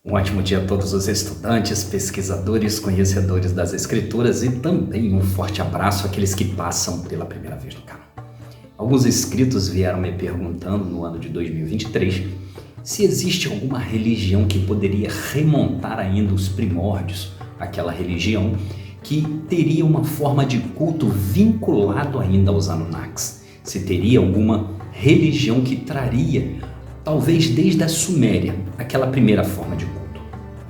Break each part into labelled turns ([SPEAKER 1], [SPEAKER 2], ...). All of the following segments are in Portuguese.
[SPEAKER 1] Um ótimo dia a todos os estudantes, pesquisadores, conhecedores das escrituras e também um forte abraço àqueles que passam pela primeira vez no canal. Alguns inscritos vieram me perguntando no ano de 2023 se existe alguma religião que poderia remontar ainda os primórdios, aquela religião que teria uma forma de culto vinculado ainda aos Anunnakis. Se teria alguma religião que traria, talvez desde a Suméria, aquela primeira forma de culto.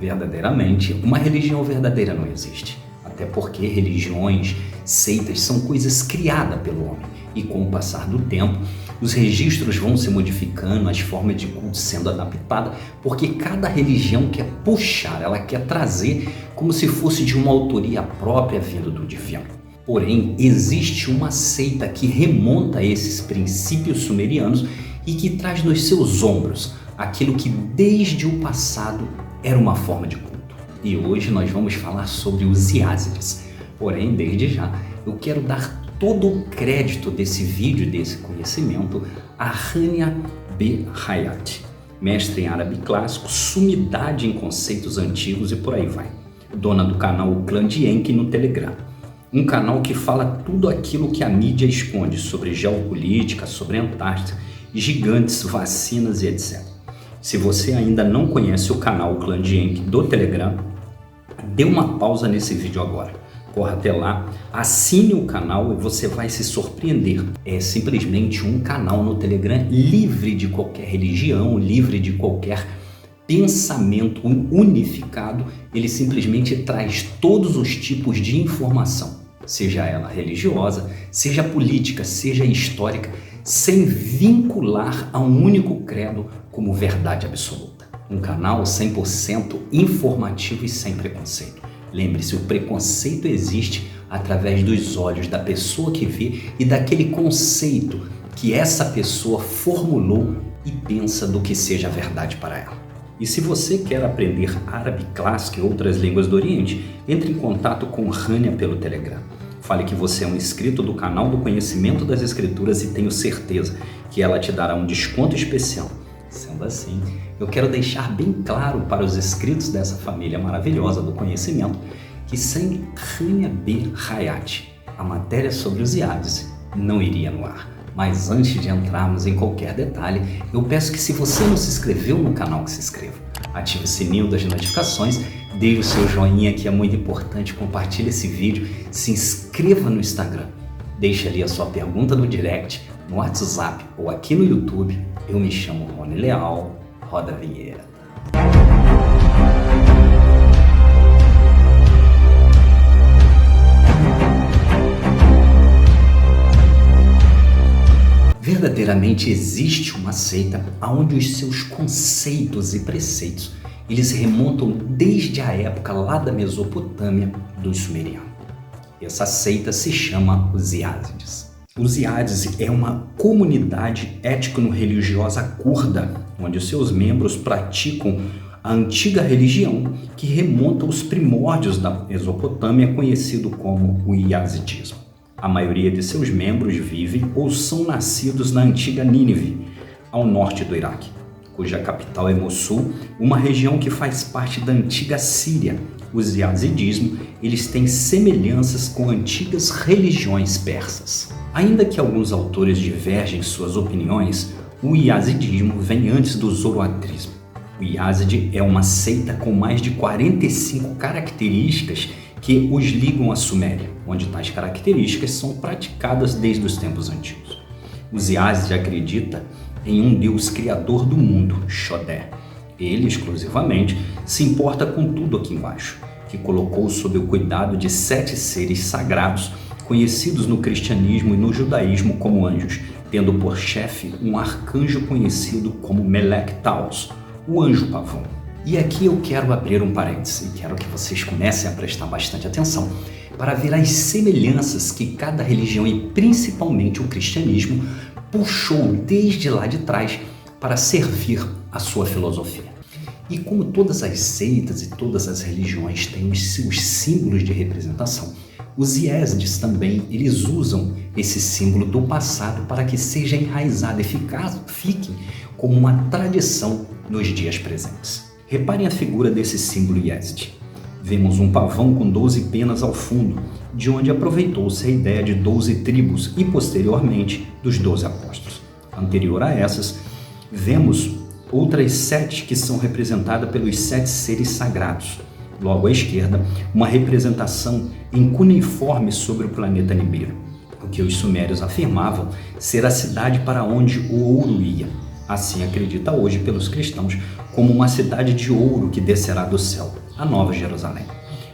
[SPEAKER 1] Verdadeiramente, uma religião verdadeira não existe. Até porque religiões, seitas são coisas criadas pelo homem. E com o passar do tempo, os registros vão se modificando, as formas de culto sendo adaptadas, porque cada religião quer puxar, ela quer trazer como se fosse de uma autoria própria vindo do divino. Porém, existe uma seita que remonta a esses princípios sumerianos e que traz nos seus ombros aquilo que desde o passado era uma forma de culto. E hoje nós vamos falar sobre os Iázides. Porém, desde já, eu quero dar todo o crédito desse vídeo, desse conhecimento, a Hania B. Hayat, mestre em árabe clássico, sumidade em conceitos antigos e por aí vai. Dona do canal O Clã de Enki no Telegram. Um canal que fala tudo aquilo que a mídia esconde sobre geopolítica, sobre Antártida, gigantes, vacinas e etc. Se você ainda não conhece o canal O Clã de Enki do Telegram, dê uma pausa nesse vídeo agora. Corra até lá, assine o canal e você vai se surpreender. É simplesmente um canal no Telegram livre de qualquer religião, livre de qualquer pensamento unificado. Ele simplesmente traz todos os tipos de informação, seja ela religiosa, seja política, seja histórica, sem vincular a um único credo como verdade absoluta. Um canal 100% informativo e sem preconceito. Lembre-se, o preconceito existe através dos olhos da pessoa que vê e daquele conceito que essa pessoa formulou e pensa do que seja verdade para ela. E se você quer aprender árabe clássico e outras línguas do Oriente, entre em contato com Hania pelo Telegram. Fale que você é um inscrito do canal do Conhecimento das Escrituras e tenho certeza que ela te dará um desconto especial. Sendo assim, eu quero deixar bem claro para os inscritos dessa família maravilhosa do conhecimento que sem Hania B. Hayat, a matéria sobre os Iázides não iria no ar. Mas antes de entrarmos em qualquer detalhe, eu peço que se você não se inscreveu no canal, que se inscreva. Ative o sininho das notificações, deixe o seu joinha que é muito importante, compartilhe esse vídeo, se inscreva no Instagram, deixe ali a sua pergunta no direct, no WhatsApp ou aqui no YouTube. Eu me chamo Rony Leal, roda a vinheta. Verdadeiramente existe uma seita onde os seus conceitos e preceitos eles remontam desde a época lá da Mesopotâmia dos sumerianos. Essa seita se chama os Iázides. Os Iázides é uma comunidade étnico-religiosa curda, onde os seus membros praticam a antiga religião que remonta aos primórdios da Mesopotâmia, conhecido como o Iazidismo. A maioria de seus membros vivem ou são nascidos na antiga Nínive, ao norte do Iraque, cuja capital é Mossul, uma região que faz parte da antiga Síria. Os Iazidismo, eles têm semelhanças com antigas religiões persas. Ainda que alguns autores divergem suas opiniões, o Iazidismo vem antes do zoroatrismo. O Iazid é uma seita com mais de 45 características que os ligam à Suméria, onde tais características são praticadas desde os tempos antigos. Os Iázides acreditam em um Deus criador do mundo, Shodé. Ele, exclusivamente, se importa com tudo aqui embaixo, que colocou sob o cuidado de 7 seres sagrados, conhecidos no cristianismo e no judaísmo como anjos, tendo por chefe um arcanjo conhecido como Melek Taos, o anjo pavão. E aqui eu quero abrir um parênteses e quero que vocês comecem a prestar bastante atenção para ver as semelhanças que cada religião e principalmente o cristianismo puxou desde lá de trás para servir a sua filosofia. E como todas as seitas e todas as religiões têm os seus símbolos de representação, os Iézides também eles usam esse símbolo do passado para que seja enraizado e fique como uma tradição nos dias presentes. Reparem a figura desse símbolo Yesod. Vemos um pavão com 12 penas ao fundo, de onde aproveitou-se a ideia de 12 tribos e, posteriormente, dos 12 apóstolos. Anterior a essas, vemos outras 7 que são representadas pelos 7 seres sagrados. Logo à esquerda, uma representação em cuneiforme sobre o planeta Nibiru, o que os sumérios afirmavam ser a cidade para onde o ouro ia. Assim acredita hoje pelos cristãos como uma cidade de ouro que descerá do céu, a Nova Jerusalém.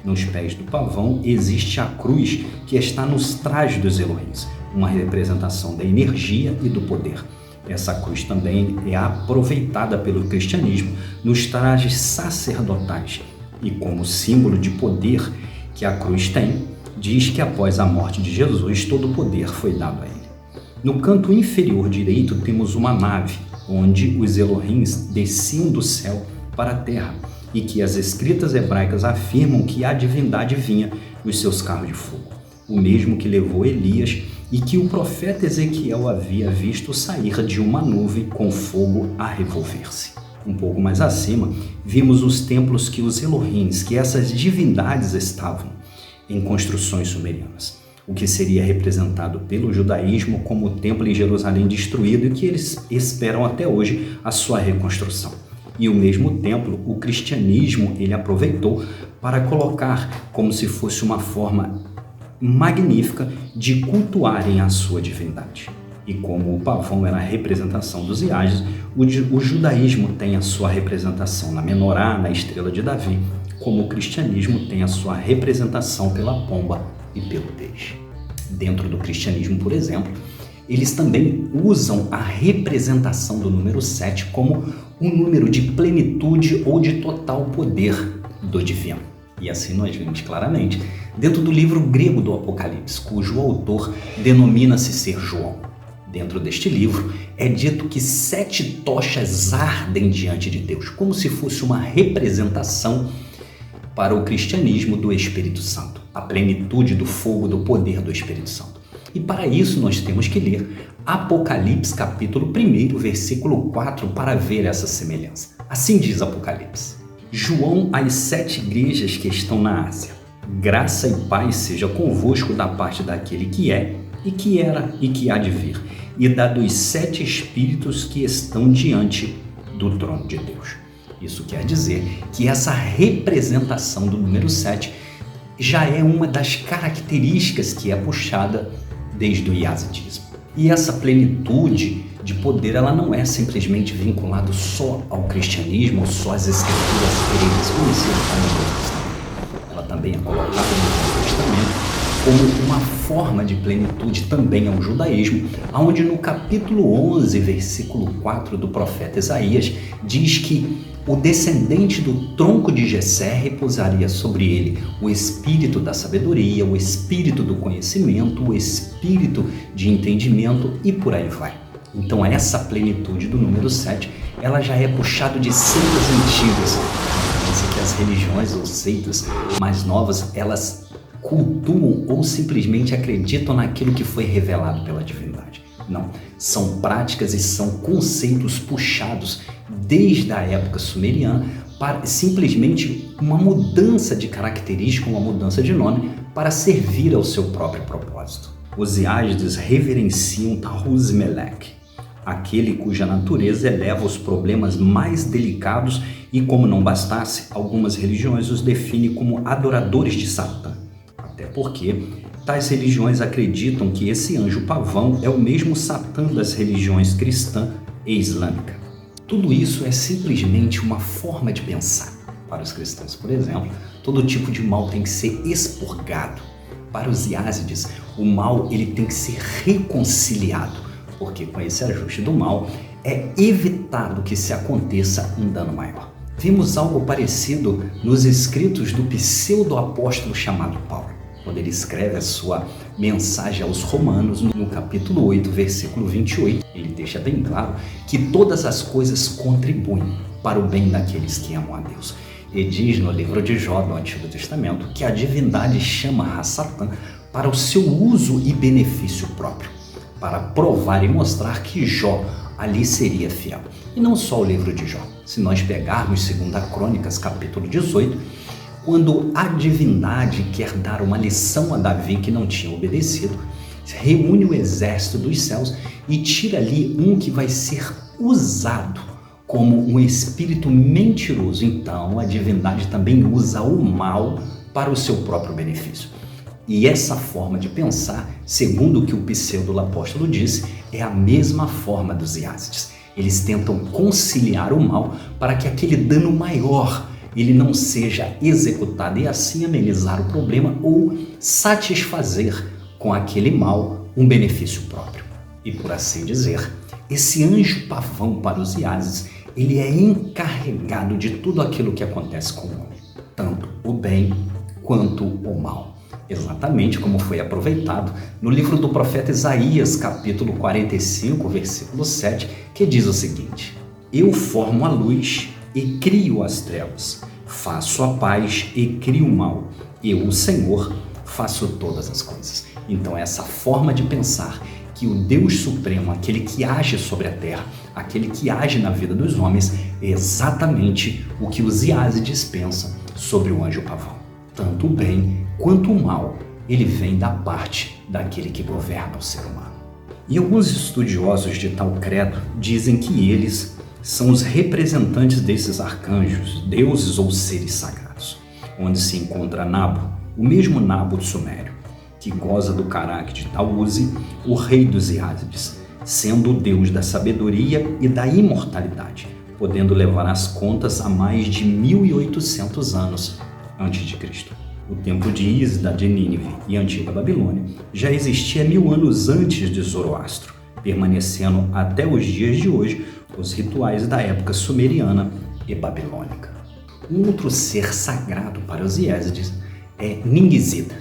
[SPEAKER 1] Nos pés do pavão existe a cruz que está nos trajes dos Elohims, uma representação da energia e do poder. Essa cruz também é aproveitada pelo cristianismo nos trajes sacerdotais e como símbolo de poder que a cruz tem, diz que após a morte de Jesus todo o poder foi dado a ele. No canto inferior direito temos uma nave, onde os Elohims desciam do céu para a terra e que as escritas hebraicas afirmam que a divindade vinha nos seus carros de fogo, o mesmo que levou Elias e que o profeta Ezequiel havia visto sair de uma nuvem com fogo a revolver-se. Um pouco mais acima, vimos os templos que os Elohims, que essas divindades estavam em construções sumerianas, o que seria representado pelo judaísmo como o templo em Jerusalém destruído e que eles esperam até hoje a sua reconstrução. E o mesmo templo, o cristianismo, ele aproveitou para colocar como se fosse uma forma magnífica de cultuarem a sua divindade. E como o pavão era a representação dos Iades, o judaísmo tem a sua representação na menorá, na estrela de Davi, como o cristianismo tem a sua representação pela pomba e pelo peixe. Dentro do cristianismo, por exemplo, eles também usam a representação do número 7 como um número de plenitude ou de total poder do divino. E assim nós vemos claramente dentro do livro grego do Apocalipse, cujo autor denomina-se ser João. Dentro deste livro é dito que 7 tochas ardem diante de Deus, como se fosse uma representação para o cristianismo do Espírito Santo, a plenitude do fogo do poder do Espírito Santo. E para isso nós temos que ler Apocalipse capítulo 1, versículo 4 para ver essa semelhança. Assim diz Apocalipse: João às 7 igrejas que estão na Ásia. Graça e paz seja convosco da parte daquele que é, e que era, e que há de vir, e da dos 7 espíritos que estão diante do trono de Deus. Isso quer dizer que essa representação do número 7 já é uma das características que é puxada desde o Yazidismo. E essa plenitude de poder, ela não é simplesmente vinculada só ao cristianismo ou só às escrituras gregas, conhecidas como o Novo Testamento. Ela também é colocada no Novo Testamento como uma forma de plenitude também ao judaísmo, onde no capítulo 11, versículo 4 do profeta Isaías, diz que o descendente do tronco de Jessé repousaria sobre ele o espírito da sabedoria, o espírito do conhecimento, o espírito de entendimento e por aí vai. Então essa plenitude do número 7, ela já é puxada de seitas antigas. Pensa que as religiões ou seitas mais novas, elas cultuam ou simplesmente acreditam naquilo que foi revelado pela divindade. Não, são práticas e são conceitos puxados desde a época sumeriana para simplesmente uma mudança de característica, uma mudança de nome para servir ao seu próprio propósito. Os Iades reverenciam Tammuz Melech, aquele cuja natureza eleva os problemas mais delicados e, como não bastasse, algumas religiões os definem como adoradores de Satã. Até porque tais religiões acreditam que esse anjo pavão é o mesmo Satã das religiões cristã e islâmica. Tudo isso é simplesmente uma forma de pensar. Para os cristãos, por exemplo, todo tipo de mal tem que ser expurgado. Para os Yazidis, o mal ele tem que ser reconciliado, porque com esse ajuste do mal é evitado que se aconteça um dano maior. Vimos algo parecido nos escritos do pseudo-apóstolo chamado Paulo, quando ele escreve a sua mensagem aos Romanos, no capítulo 8, versículo 28, ele deixa bem claro que todas as coisas contribuem para o bem daqueles que amam a Deus. E diz no livro de Jó, do Antigo Testamento, que a divindade chama a Satã para o seu uso e benefício próprio, para provar e mostrar que Jó, ali seria fiel. E não só o livro de Jó. Se nós pegarmos 2 Crônicas, capítulo 18, quando a divindade quer dar uma lição a Davi que não tinha obedecido, reúne o exército dos céus e tira ali um que vai ser usado como um espírito mentiroso. Então a divindade também usa o mal para o seu próprio benefício. E essa forma de pensar, segundo o que o pseudo-apóstolo disse, é a mesma forma dos Iázides. Eles tentam conciliar o mal para que aquele dano maior ele não seja executado e assim amenizar o problema ou satisfazer com aquele mal um benefício próprio. E por assim dizer, esse anjo pavão para os Iázides, ele é encarregado de tudo aquilo que acontece com o homem, tanto o bem quanto o mal. Exatamente como foi aproveitado no livro do profeta Isaías, capítulo 45, versículo 7, que diz o seguinte: Eu formo a luz e crio as trevas, faço a paz e crio o mal. Eu, o Senhor, faço todas as coisas. Então essa forma de pensar que o Deus Supremo, aquele que age sobre a terra, aquele que age na vida dos homens, é exatamente o que os Iázides pensam sobre o anjo pavão. Tanto o bem quanto o mal, ele vem da parte daquele que governa o ser humano. E alguns estudiosos de tal credo dizem que eles são os representantes desses arcanjos, deuses ou seres sagrados, onde se encontra Nabu, o mesmo Nabu sumério, que goza do caráter de Taúzi, o rei dos Iázides, sendo o deus da sabedoria e da imortalidade, podendo levar as contas a mais de 1800 anos antes de Cristo. O templo de Isda de Nínive e Antiga Babilônia já existia 1000 anos antes de Zoroastro, permanecendo até os dias de hoje os rituais da época sumeriana e babilônica. Um outro ser sagrado para os Iézides é Ningizida.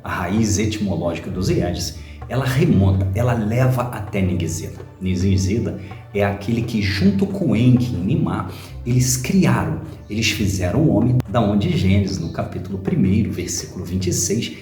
[SPEAKER 1] A raiz etimológica dos Iézides, ela leva até Ningizida. Ningizida é aquele que junto com Enki e Nimá, eles fizeram o homem, da onde Gênesis, no capítulo 1, versículo 26,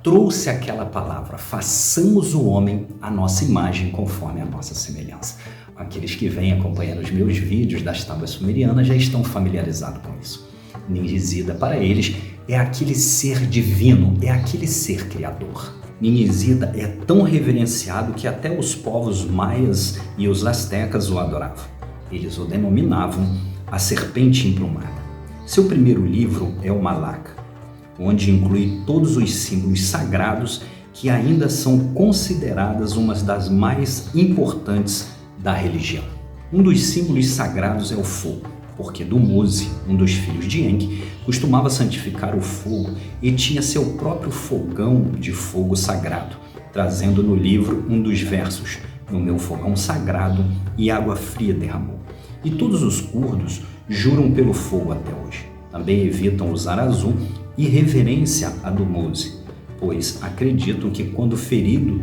[SPEAKER 1] trouxe aquela palavra: façamos o homem à nossa imagem conforme a nossa semelhança. Aqueles que vêm acompanhando os meus vídeos das tábuas sumerianas já estão familiarizados com isso. Ningizida para eles é aquele ser divino, é aquele ser criador. Ningizida é tão reverenciado que até os povos maias e os astecas o adoravam. Eles o denominavam a serpente emplumada. Seu primeiro livro é o Malaka, onde inclui todos os símbolos sagrados que ainda são consideradas umas das mais importantes da religião. Um dos símbolos sagrados é o fogo, porque Dumuzi, um dos filhos de Enki, costumava santificar o fogo e tinha seu próprio fogão de fogo sagrado, trazendo no livro um dos versos: no meu fogão sagrado e água fria derramou. E todos os curdos juram pelo fogo até hoje. Também evitam usar azul e reverência a Dumuzi, pois acreditam que quando ferido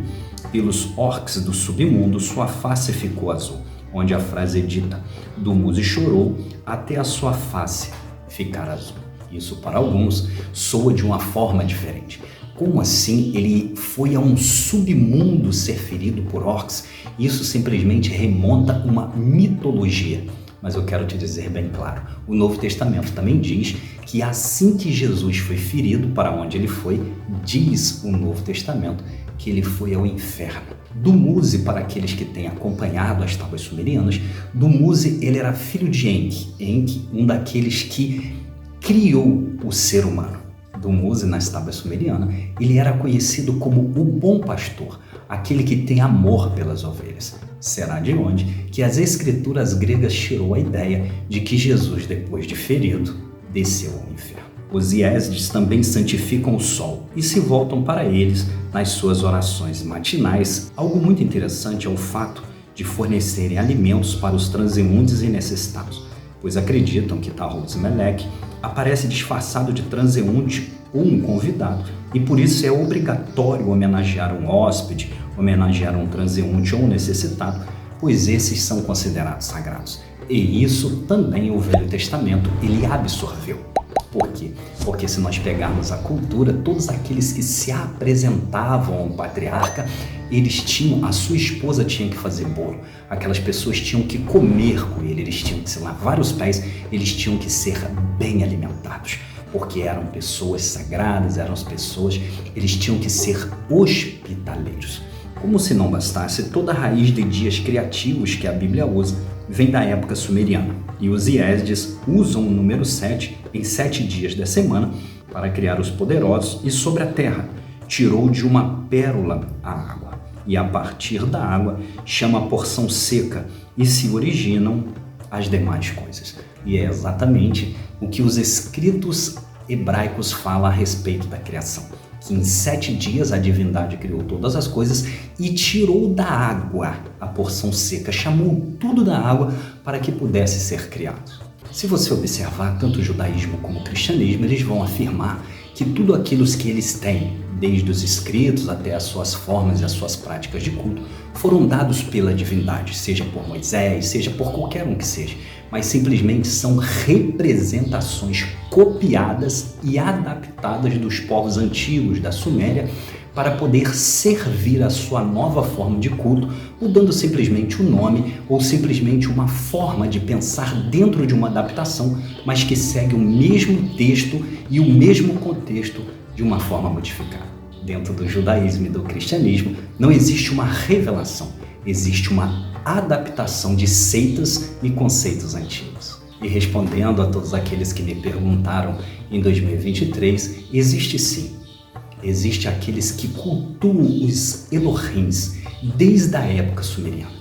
[SPEAKER 1] pelos orcs do submundo, sua face ficou azul, onde a frase é dita: Dumuzi chorou até a sua face ficar azul. Isso para alguns soa de uma forma diferente. Como assim ele foi a um submundo ser ferido por orcs? Isso simplesmente remonta a uma mitologia. Mas eu quero te dizer bem claro, o Novo Testamento também diz que assim que Jesus foi ferido, para onde ele foi, diz o Novo Testamento que ele foi ao inferno. Dumuzi, para aqueles que têm acompanhado as tábuas sumerianas, Dumuzi ele era filho de Enki, um daqueles que criou o ser humano. Dumuzi, nas tábuas sumerianas, ele era conhecido como o bom pastor, aquele que tem amor pelas ovelhas. Será de onde que as escrituras gregas tirou a ideia de que Jesus, depois de ferido, desceu ao inferno. Os Iézides também santificam o sol e se voltam para eles nas suas orações matinais. Algo muito interessante é o fato de fornecerem alimentos para os transeuntes e necessitados, pois acreditam que Tammuz Meleque aparece disfarçado de transeunte ou um convidado, e por isso é obrigatório homenagear um hóspede, homenagear um transeunte ou um necessitado, pois esses são considerados sagrados. E isso também o Velho Testamento ele absorveu. Por quê? Porque se nós pegarmos a cultura, todos aqueles que se apresentavam ao patriarca, a sua esposa tinha que fazer bolo, aquelas pessoas tinham que comer com ele, eles tinham que se lavar os pés, eles tinham que ser bem alimentados, porque eram pessoas sagradas, eles tinham que ser hospitaleiros. Como se não bastasse, toda a raiz de dias criativos que a Bíblia usa vem da época sumeriana, e os Iésdes usam o número 7 em 7 dias da semana para criar os poderosos, e sobre a terra tirou de uma pérola a água, e a partir da água chama a porção seca, e se originam as demais coisas. E é exatamente o que os escritos hebraicos falam a respeito da criação, que em 7 dias a divindade criou todas as coisas e tirou da água a porção seca, chamou tudo da água para que pudesse ser criado. Se você observar tanto o judaísmo como o cristianismo, eles vão afirmar que tudo aquilo que eles têm, desde os escritos até as suas formas e as suas práticas de culto, foram dados pela divindade, seja por Moisés, seja por qualquer um que seja, mas simplesmente são representações copiadas e adaptadas dos povos antigos da Suméria para poder servir a sua nova forma de culto, mudando simplesmente o nome ou simplesmente uma forma de pensar dentro de uma adaptação, mas que segue o mesmo texto e o mesmo contexto de uma forma modificada. Dentro do judaísmo e do cristianismo não existe uma revelação, existe uma adaptação de seitas e conceitos antigos. E respondendo a todos aqueles que me perguntaram em 2023, existe sim. Existe aqueles que cultuam os Elohims desde a época sumeriana.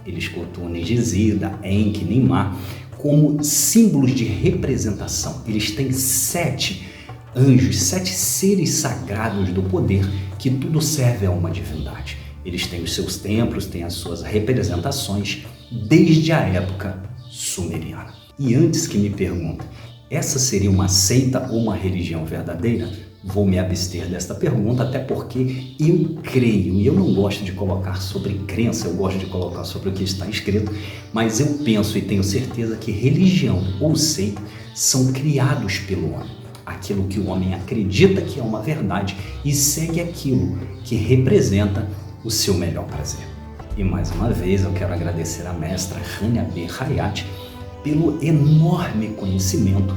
[SPEAKER 1] Eles cultuam Negizida, Enki, Ninmah como símbolos de representação. Eles têm 7 anjos, 7 seres sagrados do poder que tudo serve a uma divindade. Eles têm os seus templos, têm as suas representações desde a época sumeriana. E antes que me perguntem, essa seria uma seita ou uma religião verdadeira? Vou me abster desta pergunta, até porque eu creio, e eu não gosto de colocar sobre crença, eu gosto de colocar sobre o que está escrito, mas eu penso e tenho certeza que religião ou seita são criados pelo homem. Aquilo que o homem acredita que é uma verdade e segue aquilo que representa o seu melhor prazer. E mais uma vez eu quero agradecer à mestra Hania B. Hayat pelo enorme conhecimento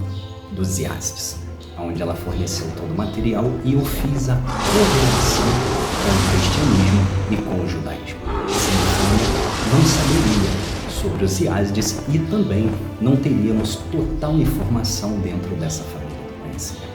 [SPEAKER 1] dos Iásdes, onde ela forneceu todo o material e eu fiz a correlação com o cristianismo e com o judaísmo. Sem Hania, não saberia sobre os Iásdes e também não teríamos total informação dentro dessa família do conhecimento.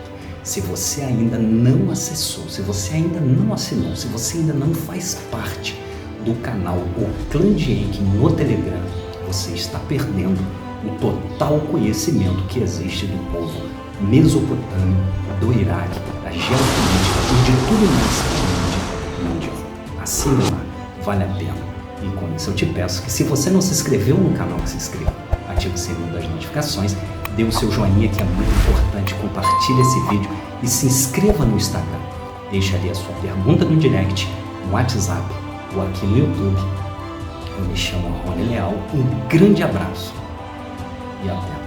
[SPEAKER 1] Se você ainda não acessou, se você ainda não assinou, se você ainda não faz parte do canal O Clã de Enki no Telegram, você está perdendo o total conhecimento que existe do povo mesopotâmio, do Iraque, da geopolítica e de tudo mais que a Índia não divulga. Assina lá, vale a pena. E com isso eu te peço que se você não se inscreveu no canal, que se inscreva, ative o sininho das notificações, dê o seu joinha que é muito importante, compartilhe esse vídeo e se inscreva no Instagram. Deixe ali a sua pergunta no direct, no WhatsApp ou aqui no YouTube. Eu me chamo Rony Leal, um grande abraço e até